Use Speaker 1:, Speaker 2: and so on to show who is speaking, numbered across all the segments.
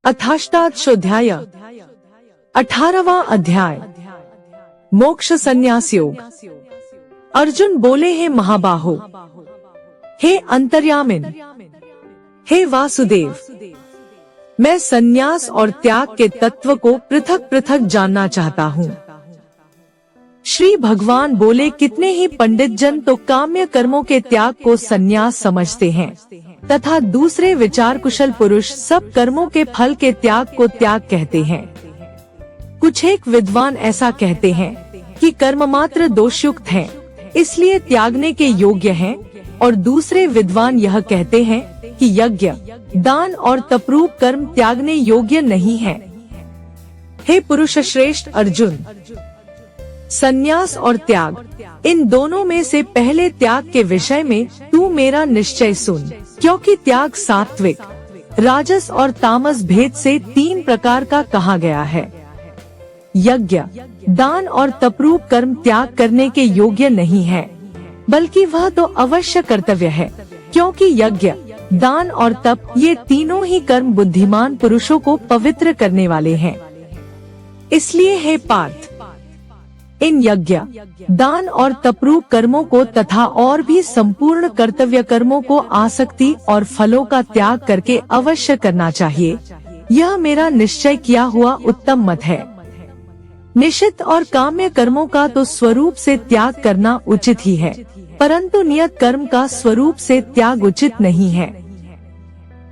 Speaker 1: अथाष्टादशोऽध्याय 18वां अध्याय मोक्ष संन्यास योग। अर्जुन बोले, हे महाबाहो, हे अंतर्यामिन, हे वासुदेव, मैं संन्यास और त्याग के तत्व को पृथक पृथक जानना चाहता हूँ। श्री भगवान बोले, कितने ही पंडित जन तो काम्य कर्मों के त्याग को संन्यास समझते हैं तथा दूसरे विचार कुशल पुरुष सब कर्मों के फल के त्याग को त्याग कहते हैं। कुछ एक विद्वान ऐसा कहते हैं कि कर्म मात्र दोषयुक्त हैं, इसलिए त्यागने के योग्य हैं, और दूसरे विद्वान यह कहते हैं कि यज्ञ, दान और तपरूप कर्म त्यागने योग्य नहीं हैं। हे पुरुष श्रेष्ठ अर्जुन, संन्यास और त्याग, इन दोनों में से पहले त्याग के विषय में तू मेरा निश्चय सुन, क्योंकि त्याग सात्विक, राजस और तामस भेद से 3 प्रकार का कहा गया है। यज्ञ, दान और तपरूप कर्म त्याग करने के योग्य नहीं है, बल्कि वह तो अवश्य कर्तव्य है, क्योंकि यज्ञ, दान और तप ये तीनों ही कर्म बुद्धिमान पुरुषों को पवित्र करने वाले हैं। इसलिए हे पार्थ, इन यज्ञ, दान और तपरूप कर्मों को तथा और भी संपूर्ण कर्तव्य कर्मों को आसक्ति और फलों का त्याग करके अवश्य करना चाहिए। यह मेरा निश्चय किया हुआ उत्तम मत है। निषिद्ध और काम्य कर्मों का तो स्वरूप से त्याग करना उचित ही है, परंतु नियत कर्म का स्वरूप से त्याग उचित नहीं है।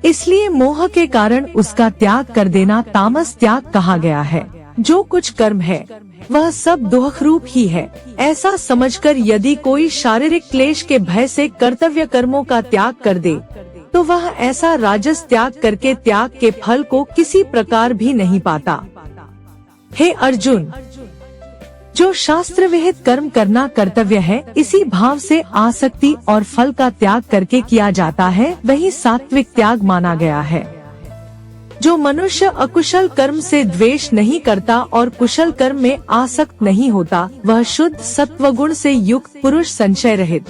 Speaker 1: इसलिए मोह के कारण उसका त्याग कर देना तामस त्याग कहा गया है। जो कुछ कर्म है वह सब दोष रूप ही है, ऐसा समझकर यदि कोई शारीरिक क्लेश के भय से कर्तव्य कर्मों का त्याग कर दे, तो वह ऐसा राजस त्याग करके त्याग के फल को किसी प्रकार भी नहीं पाता। हे अर्जुन, जो शास्त्र विहित कर्म करना कर्तव्य है, इसी भाव से आसक्ति और फल का त्याग करके किया जाता है, वही सात्विक त्याग माना गया है। जो मनुष्य अकुशल कर्म से द्वेष नहीं करता और कुशल कर्म में आसक्त नहीं होता, वह शुद्ध सत्वगुण से युक्त पुरुष संशय रहित,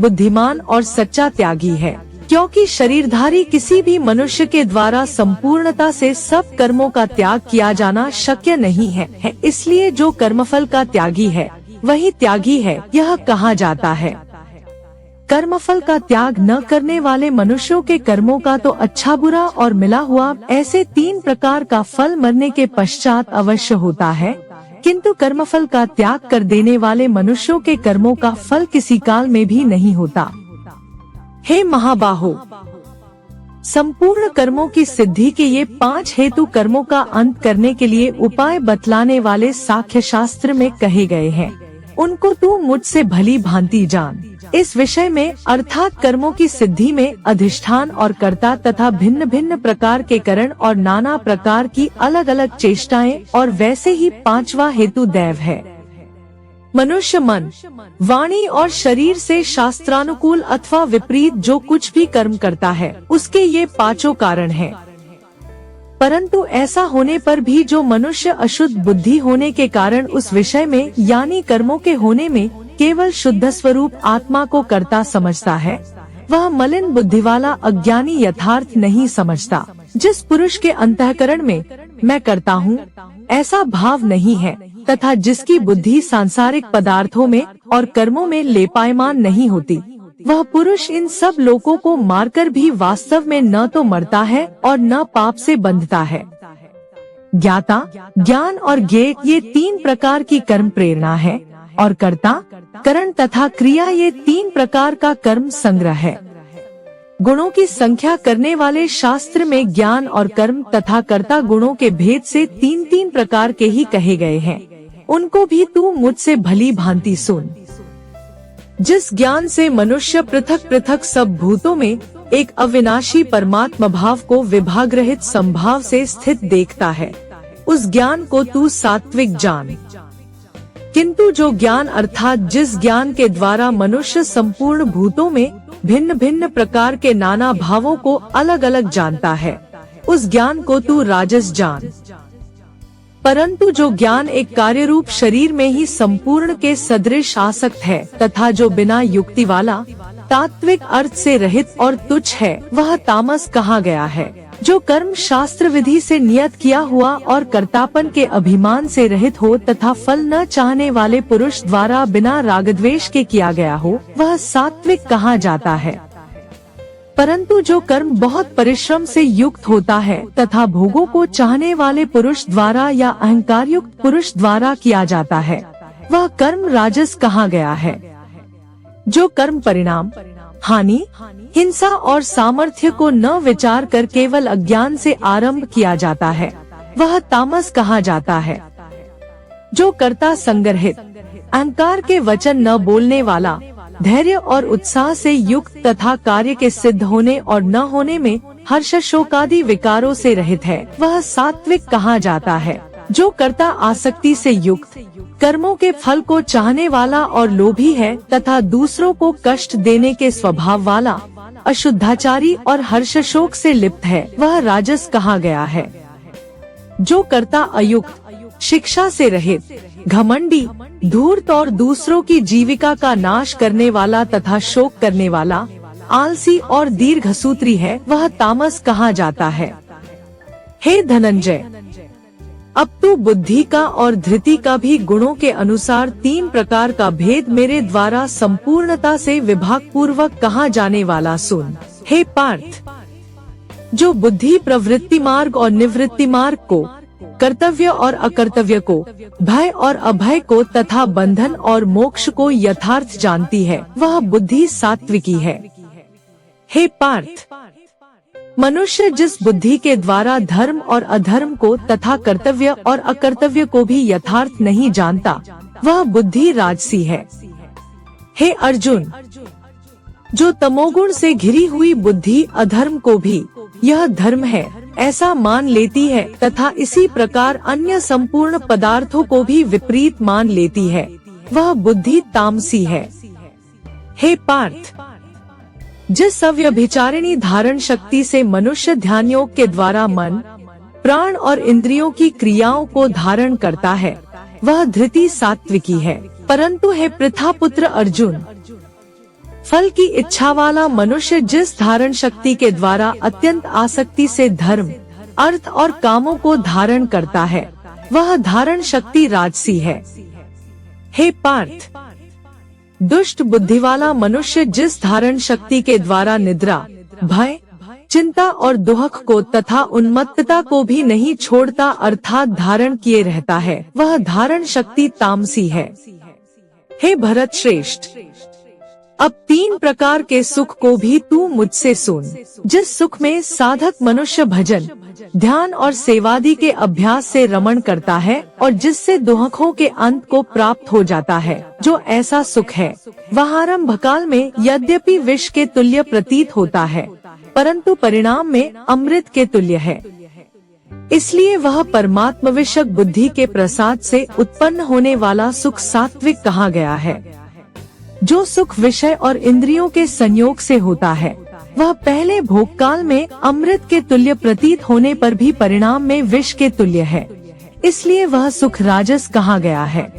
Speaker 1: बुद्धिमान और सच्चा त्यागी है। क्योंकि शरीरधारी किसी भी मनुष्य के द्वारा संपूर्णता से सब कर्मों का त्याग किया जाना शक्य नहीं है, इसलिए जो कर्मफल का त्यागी है वही त्यागी है, यह कहा जाता है। कर्मफल का त्याग न करने वाले मनुष्यों के कर्मों का तो अच्छा बुरा और मिला हुआ ऐसे 3 प्रकार का फल मरने के पश्चात अवश्य होता है, किंतु कर्मफल का त्याग कर देने वाले मनुष्यों के कर्मों का फल किसी काल में भी नहीं होता। हे महाबाहो, संपूर्ण कर्मों की सिद्धि के ये 5 हेतु कर्मों का अंत करने के लिए उपाय बतलाने वाले सांख्य शास्त्र में कहे गए हैं, उनको तू मुझसे भली भांति जान। इस विषय में अर्थात कर्मों की सिद्धि में अधिष्ठान और कर्ता तथा भिन्न भिन्न प्रकार के करण और नाना प्रकार की अलग अलग चेष्टाएं, और वैसे ही 5वां हेतु दैव है। मनुष्य मन, वाणी और शरीर से शास्त्रानुकूल अथवा विपरीत जो कुछ भी कर्म करता है, उसके ये 5 कारण हैं। परंतु ऐसा होने पर भी जो मनुष्य अशुद्ध बुद्धि होने के कारण उस विषय में यानी कर्मों के होने में केवल शुद्ध स्वरूप आत्मा को कर्ता समझता है, वह मलिन बुद्धि वाला अज्ञानी यथार्थ नहीं समझता। जिस पुरुष के अंतःकरण में मैं करता हूँ ऐसा भाव नहीं है, तथा जिसकी बुद्धि सांसारिक पदार्थों में और कर्मों में लेपायमान नहीं होती, वह पुरुष इन सब लोगों को मारकर भी वास्तव में न तो मरता है और न पाप से बंधता है। ज्ञाता, ज्ञान और ज्ञेय ये 3 प्रकार की कर्म प्रेरणा है, और कर्ता, करण तथा क्रिया ये 3 प्रकार का कर्म संग्रह है। गुणों की संख्या करने वाले शास्त्र में ज्ञान और कर्म तथा कर्ता गुणों के भेद से 3 प्रकार के ही कहे गए हैं, उनको भी तू मुझसे भली भांति सुन। जिस ज्ञान से मनुष्य पृथक पृथक सब भूतों में एक अविनाशी परमात्मा भाव को विभाग रहित संभाव से स्थित देखता है, उस ज्ञान को तू सात्विक जान। किंतु जो ज्ञान अर्थात जिस ज्ञान के द्वारा मनुष्य संपूर्ण भूतों में भिन्न भिन्न प्रकार के नाना भावों को अलग अलग जानता है, उस ज्ञान को तू राजस जान। परंतु जो ज्ञान एक कार्य रूप शरीर में ही संपूर्ण के सदृश आसक्त है तथा जो बिना युक्ति वाला, तात्विक अर्थ से रहित और तुच्छ है, वह तामस कहा गया है। जो कर्म शास्त्र विधि से नियत किया हुआ और कर्तापन के अभिमान से रहित हो तथा फल न चाहने वाले पुरुष द्वारा बिना रागद्वेष के किया गया हो, वह सात्विक कहा जाता है। परंतु जो कर्म बहुत परिश्रम से युक्त होता है तथा भोगों को चाहने वाले पुरुष द्वारा या अहंकार युक्त पुरुष द्वारा किया जाता है, वह कर्म राजस कहा गया है। जो कर्म परिणाम, हानि, हिंसा और सामर्थ्य को न विचार कर केवल अज्ञान से आरंभ किया जाता है, वह तामस कहा जाता है। जो कर्ता संग्रहित, अहंकार के वचन न बोलने वाला, धैर्य और उत्साह से युक्त तथा कार्य के सिद्ध होने और न होने में हर्ष शोकादि विकारों से रहित है, वह सात्विक कहा जाता है। जो कर्ता आसक्ति से युक्त, कर्मों के फल को चाहने वाला और लोभी है तथा दूसरों को कष्ट देने के स्वभाव वाला, अशुद्धाचारी और हर्ष शोक से लिप्त है, वह राजस कहा गया है। जो कर्ता अयुक्त, शिक्षा से रहित, घमंडी, धूर्त और दूसरों की जीविका का नाश करने वाला तथा शोक करने वाला, आलसी और दीर्घसूत्री है, वह तामस कहा जाता है। हे धनंजय, अब तू बुद्धि का और धृति का भी गुणों के अनुसार 3 प्रकार का भेद मेरे द्वारा संपूर्णता से विभाग पूर्वक कहा जाने वाला सुन। हे पार्थ, जो बुद्धि प्रवृत्ति मार्ग और निवृत्ति मार्ग को, कर्तव्य और अकर्तव्य को, भय और अभय को तथा बंधन और मोक्ष को यथार्थ जानती है, वह बुद्धि सात्विकी है। हे पार्थ, मनुष्य जिस बुद्धि के द्वारा धर्म और अधर्म को तथा कर्तव्य और अकर्तव्य को भी यथार्थ नहीं जानता, वह बुद्धि राजसी है। हे अर्जुन, जो तमोगुण से घिरी हुई बुद्धि अधर्म को भी यह धर्म है ऐसा मान लेती है तथा इसी प्रकार अन्य संपूर्ण पदार्थों को भी विपरीत मान लेती है, वह बुद्धि तामसी है। हे पार्थ, जिस अव्यभिचारिणी धारण शक्ति से मनुष्य ध्यान योग के द्वारा मन, प्राण और इंद्रियों की क्रियाओं को धारण करता है, वह धृति सात्विकी है। परंतु हे पृथा पुत्र अर्जुन, फल की इच्छा वाला मनुष्य जिस धारण शक्ति के द्वारा अत्यंत आसक्ति से धर्म, अर्थ और कामों को धारण करता है, वह धारण शक्ति राजसी है। हे पार्थ, दुष्ट बुद्धि वाला मनुष्य जिस धारण शक्ति के द्वारा निद्रा, भय, चिंता और दुख को तथा उन्मत्तता को भी नहीं छोड़ता अर्थात धारण किए रहता है, वह धारण शक्ति तामसी है। हे भरत श्रेष्ठ, अब 3 प्रकार के सुख को भी तू मुझसे सुन। जिस सुख में साधक मनुष्य भजन, ध्यान और सेवादि के अभ्यास से रमण करता है और जिससे दुखों के अंत को प्राप्त हो जाता है, जो ऐसा सुख है वह आरंभ काल में यद्यपि विष के तुल्य प्रतीत होता है, परंतु परिणाम में अमृत के तुल्य है। इसलिए वह परमात्म विषयक बुद्धि के प्रसाद से उत्पन्न होने वाला सुख सात्विक कहा गया है। जो सुख विषय और इंद्रियों के संयोग से होता है, वह पहले भोग काल में अमृत के तुल्य प्रतीत होने पर भी परिणाम में विष के तुल्य है, इसलिए वह सुख राजस कहा गया है।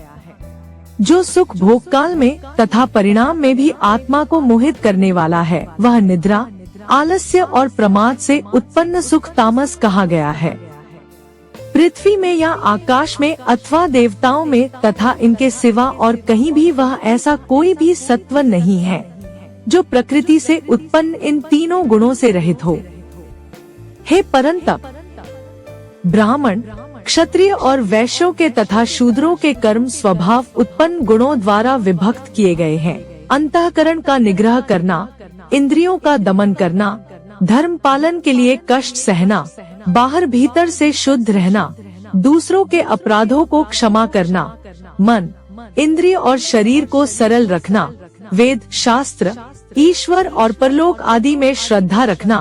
Speaker 1: जो सुख भोग काल में तथा परिणाम में भी आत्मा को मोहित करने वाला है, वह निद्रा, आलस्य और प्रमाद से उत्पन्न सुख तामस कहा गया है। पृथ्वी में या आकाश में अथवा देवताओं में तथा इनके सिवा और कहीं भी वह ऐसा कोई भी सत्व नहीं है जो प्रकृति से उत्पन्न इन तीनों गुणों से रहित हो। हे परंतप, ब्राह्मण, क्षत्रिय और वैश्यों के तथा शूद्रों के कर्म स्वभाव उत्पन्न गुणों द्वारा विभक्त किए गए हैं। अंतःकरण का निग्रह करना, इंद्रियों का दमन करना, धर्म पालन के लिए कष्ट सहना, बाहर भीतर से शुद्ध रहना, दूसरों के अपराधों को क्षमा करना, मन, इंद्रिय और शरीर को सरल रखना, वेद शास्त्र, ईश्वर और परलोक आदि में श्रद्धा रखना,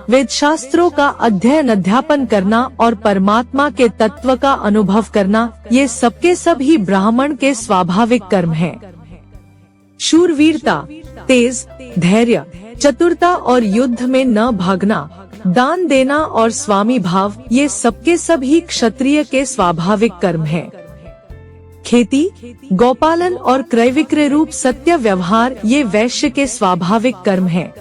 Speaker 1: वेद शास्त्रों का अध्ययन अध्यापन करना और परमात्मा के तत्व का अनुभव करना, ये सबके सब ही ब्राह्मण के स्वाभाविक कर्म हैं। शूरवीरता, तेज, धैर्य, चतुरता और युद्ध में न भागना, दान देना और स्वामी भाव, ये सबके सब ही क्षत्रिय के स्वाभाविक कर्म हैं। खेती, गौपालन और क्रय विक्रय रूप सत्य व्यवहार ये वैश्य के स्वाभाविक कर्म हैं।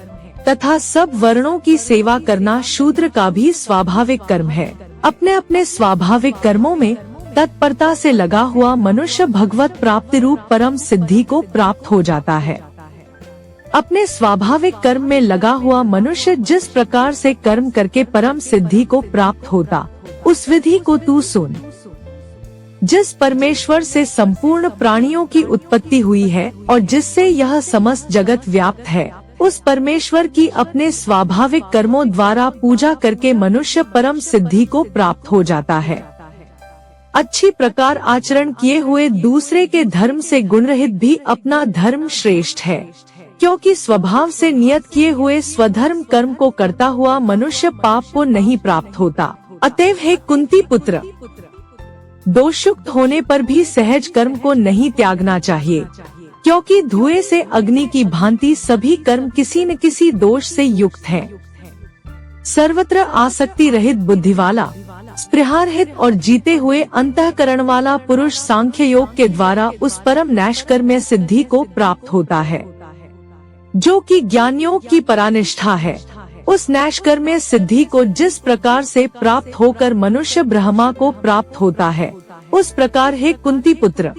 Speaker 1: तथा सब वर्णों की सेवा करना शूद्र का भी स्वाभाविक कर्म है। अपने अपने स्वाभाविक कर्मों में तत्परता से लगा हुआ मनुष्य भगवत प्राप्ति रूप परम सिद्धि को प्राप्त हो जाता है। अपने स्वाभाविक कर्म में लगा हुआ मनुष्य जिस प्रकार से कर्म करके परम सिद्धि को प्राप्त होता, उस विधि को तू सुन। जिस परमेश्वर से संपूर्ण प्राणियों की उत्पत्ति हुई है और जिससे यह समस्त जगत व्याप्त है, उस परमेश्वर की अपने स्वाभाविक कर्मों द्वारा पूजा करके मनुष्य परम सिद्धि को प्राप्त हो जाता है। अच्छी प्रकार आचरण किए हुए दूसरे के धर्म से गुणरहित भी अपना धर्म श्रेष्ठ है, क्योंकि स्वभाव से नियत किए हुए स्वधर्म कर्म को करता हुआ मनुष्य पाप को नहीं प्राप्त होता। अतएव हे कुंती पुत्र, दोषयुक्त होने पर भी सहज कर्म को नहीं त्यागना चाहिए, क्योंकि धुएं से अग्नि की भांति सभी कर्म किसी न किसी दोष से युक्त हैं। सर्वत्र आसक्ति रहित बुद्धि वाला, स्पृहारहित और जीते हुए अंतःकरण वाला पुरुष सांख्य योग के द्वारा उस परम नैष्कर्म्य में सिद्धि को प्राप्त होता है, जो कि ज्ञान योग की परानिष्ठा है। उस नैष्कर्म्य सिद्धि को जिस प्रकार से प्राप्त होकर मनुष्य ब्रह्मा को प्राप्त होता है, उस प्रकार हे कुंती पुत्र,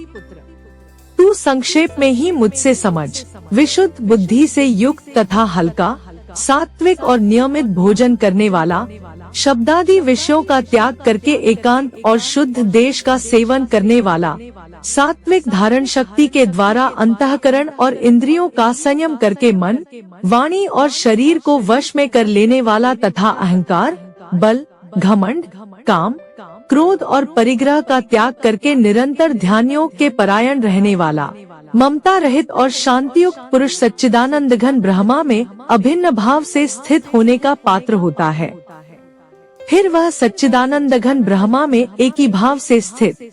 Speaker 1: तू संक्षेप में ही मुझसे समझ। विशुद्ध बुद्धि से युक्त तथा हल्का, सात्विक और नियमित भोजन करने वाला, शब्दादि विषयों का त्याग करके एकांत और शुद्ध देश का सेवन करने वाला, सात्विक धारण शक्ति के द्वारा अंतःकरण और इंद्रियों का संयम करके मन, वाणी और शरीर को वश में कर लेने वाला तथा अहंकार, बल, घमंड, काम, क्रोध और परिग्रह का त्याग करके निरंतर ध्यान योग के परायण रहने वाला, ममता रहित और शांतियुक्त पुरुष सच्चिदानंद घन ब्रह्मा में अभिन्न भाव से स्थित होने का पात्र होता है। फिर वह सच्चिदानंद घन ब्रह्मा में एक ही भाव से स्थित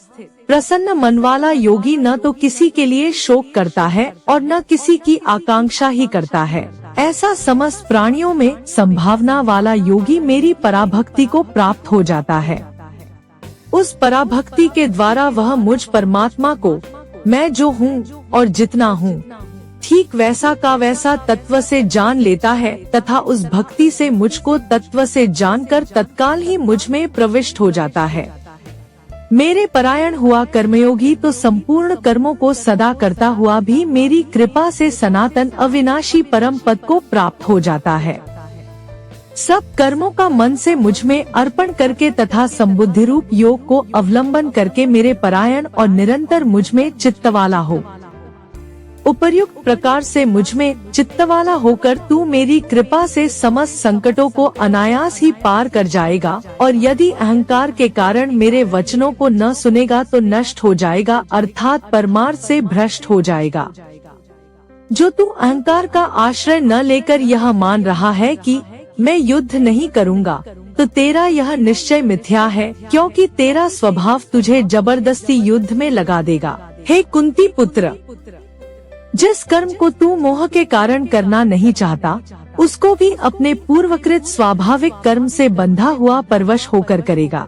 Speaker 1: प्रसन्न मन वाला योगी न तो किसी के लिए शोक करता है और न किसी की आकांक्षा ही करता है। ऐसा समस्त प्राणियों में संभावना वाला योगी मेरी पराभक्ति को प्राप्त हो जाता है। उस पराभक्ति के द्वारा वह मुझ परमात्मा को, मैं जो हूँ और जितना हूँ, ठीक वैसा का वैसा तत्व से जान लेता है तथा उस भक्ति से मुझको तत्व से जानकर तत्काल ही मुझ में प्रविष्ट हो जाता है। मेरे परायण हुआ कर्मयोगी तो संपूर्ण कर्मों को सदा करता हुआ भी मेरी कृपा से सनातन अविनाशी परम पद को प्राप्त हो जाता है। सब कर्मों का मन से मुझ में अर्पण करके तथा संबुद्धि रूप योग को अवलंबन करके मेरे परायण और निरंतर मुझ में चित्त वाला हो। उपर्युक्त प्रकार से मुझ में चित्त वाला होकर तू मेरी कृपा से समस्त संकटों को अनायास ही पार कर जाएगा, और यदि अहंकार के कारण मेरे वचनों को न सुनेगा तो नष्ट हो जाएगा, अर्थात परमार्थ से भ्रष्ट हो जाएगा। जो तू अहंकार का आश्रय न लेकर यह मान रहा है कि मैं युद्ध नहीं करूँगा, तो तेरा यह निश्चय मिथ्या है, क्योंकि तेरा स्वभाव तुझे जबरदस्ती युद्ध में लगा देगा। हे कुंती पुत्र, जिस कर्म को तू मोह के कारण करना नहीं चाहता, उसको भी अपने पूर्वकृत स्वाभाविक कर्म से बंधा हुआ परवश होकर करेगा।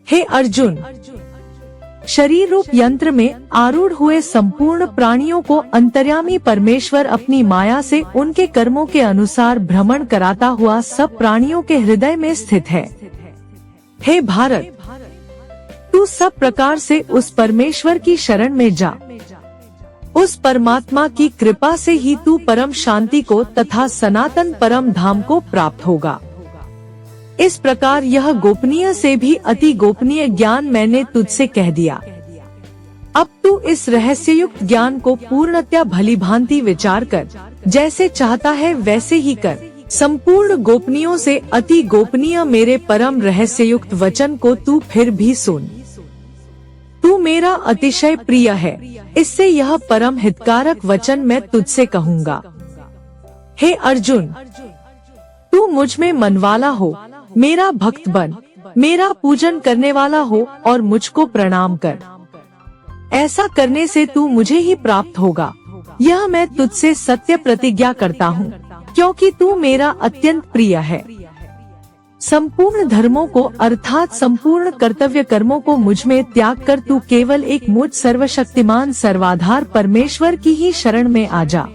Speaker 1: हे अर्जुन, शरीर रूप यंत्र में आरूढ़ हुए संपूर्ण प्राणियों को अंतर्यामी परमेश्वर अपनी माया से उनके कर्मों के अनुसार भ्रमण कराता हुआ सब प्राणियों के हृदय में स्थित है। हे भारत, तू सब प्रकार से उस परमेश्वर की शरण में जा। उस परमात्मा की कृपा से ही तू परम शांति को तथा सनातन परम धाम को प्राप्त होगा। इस प्रकार यह गोपनीय से भी अति गोपनीय ज्ञान मैंने तुझसे कह दिया। अब तू इस रहस्ययुक्त ज्ञान को पूर्णतया भलीभांति विचार कर, जैसे चाहता है वैसे ही कर। संपूर्ण गोपनीयों से अति गोपनीय मेरे परम रहस्ययुक्त वचन को तू फिर भी सुन। तू मेरा अतिशय प्रिय है, इससे यह परम हितकारक वचन मैं तुझसे कहूँगा। हे अर्जुन, तू मुझ में मनवाला हो, मेरा भक्त बन, मेरा पूजन करने वाला हो और मुझको प्रणाम कर। ऐसा करने से तू मुझे ही प्राप्त होगा, यह मैं तुझसे सत्य प्रतिज्ञा करता हूँ, क्योंकि तू मेरा अत्यंत प्रिय है। संपूर्ण धर्मों को अर्थात संपूर्ण कर्तव्य कर्मों को मुझ में त्याग कर तू केवल एक मुझ सर्वशक्तिमान सर्वाधार परमेश्वर की ही शरण में आ जा।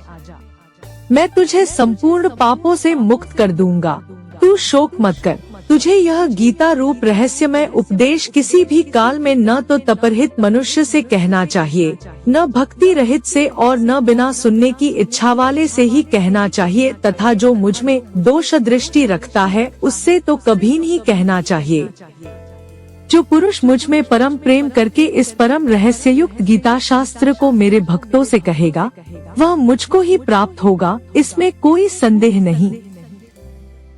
Speaker 1: मैं तुझे संपूर्ण पापों से मुक्त कर दूंगा। तू शोक मत कर। तुझे यह गीता रूप रहस्यमय उपदेश किसी भी काल में न तो तपरहित मनुष्य से कहना चाहिए, न भक्ति रहित से, और न बिना सुनने की इच्छा वाले से ही कहना चाहिए, तथा जो मुझ में दोष दृष्टि रखता है उससे तो कभी नहीं कहना चाहिए। जो पुरुष मुझ में परम प्रेम करके इस परम रहस्ययुक्त गीता शास्त्र को मेरे भक्तों से कहेगा, वह मुझको ही प्राप्त होगा, इसमें कोई संदेह नहीं।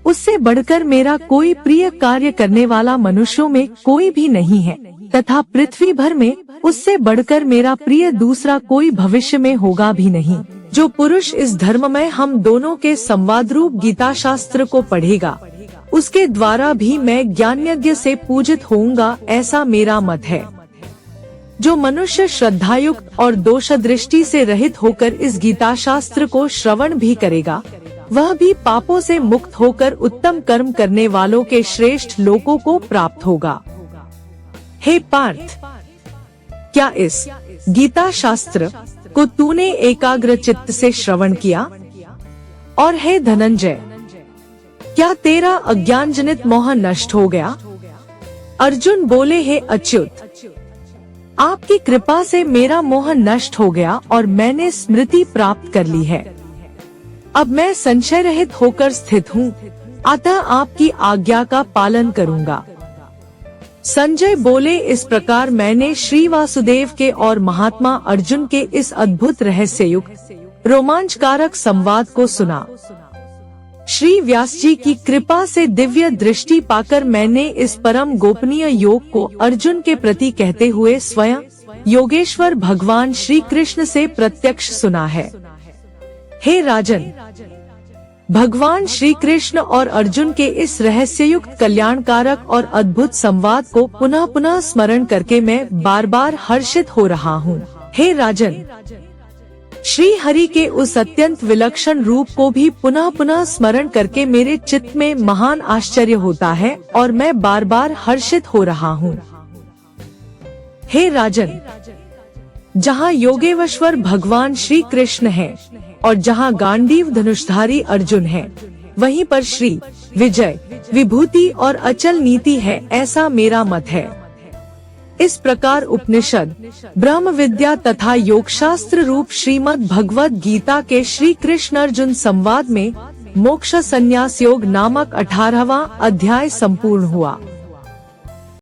Speaker 1: उससे बढ़कर मेरा कोई प्रिय कार्य करने वाला मनुष्यों में कोई भी नहीं है, तथा पृथ्वी भर में उससे बढ़कर मेरा प्रिय दूसरा कोई भविष्य में होगा भी नहीं। जो पुरुष इस धर्म में हम दोनों के संवाद रूप गीता शास्त्र को पढ़ेगा, उसके द्वारा भी मैं ज्ञान यज्ञ से पूजित होऊंगा, ऐसा मेरा मत है। जो मनुष्य श्रद्धायुक्त और दोष दृष्टि से रहित होकर इस गीता शास्त्र को श्रवण भी करेगा, वह भी पापों से मुक्त होकर उत्तम कर्म करने वालों के श्रेष्ठ लोकों को प्राप्त होगा। हे पार्थ, क्या इस गीता शास्त्र को तूने एकाग्र चित्त से श्रवण किया? और हे धनंजय, क्या तेरा अज्ञान जनित मोह नष्ट हो गया? अर्जुन बोले, हे अच्युत, आपकी कृपा से मेरा मोह नष्ट हो गया और मैंने स्मृति प्राप्त कर ली है। अब मैं संशय रहित होकर स्थित हूँ, अतः आपकी आज्ञा का पालन करूँगा। संजय बोले, इस प्रकार मैंने श्री वासुदेव के और महात्मा अर्जुन के इस अद्भुत रहस्ययुक्त रोमांचकारक संवाद को सुना। श्री व्यास जी की कृपा से दिव्य दृष्टि पाकर मैंने इस परम गोपनीय योग को अर्जुन के प्रति कहते हुए स्वयं योगेश्वर भगवान श्री कृष्ण से प्रत्यक्ष सुना है। हे राजन, भगवान श्री कृष्ण और अर्जुन के इस रहस्ययुक्त कल्याणकारक और अद्भुत संवाद को पुनः पुनः स्मरण करके मैं बार बार हर्षित हो रहा हूँ। हे राजन, श्री हरि के उस अत्यंत विलक्षण रूप को भी पुनः पुनः स्मरण करके मेरे चित्त में महान आश्चर्य होता है और मैं बार बार हर्षित हो रहा हूँ। हे राजन, जहाँ योगेश्वर भगवान श्री कृष्ण है और जहाँ गांडीव धनुषधारी अर्जुन है, वहीं पर श्री विजय, विभूति और अचल नीति है, ऐसा मेरा मत है। इस प्रकार उपनिषद, ब्रह्म विद्या तथा योग शास्त्र रूप श्रीमद् भगवद गीता के श्री कृष्ण अर्जुन संवाद में मोक्ष संन्यास योग नामक 18वां अध्याय संपूर्ण हुआ।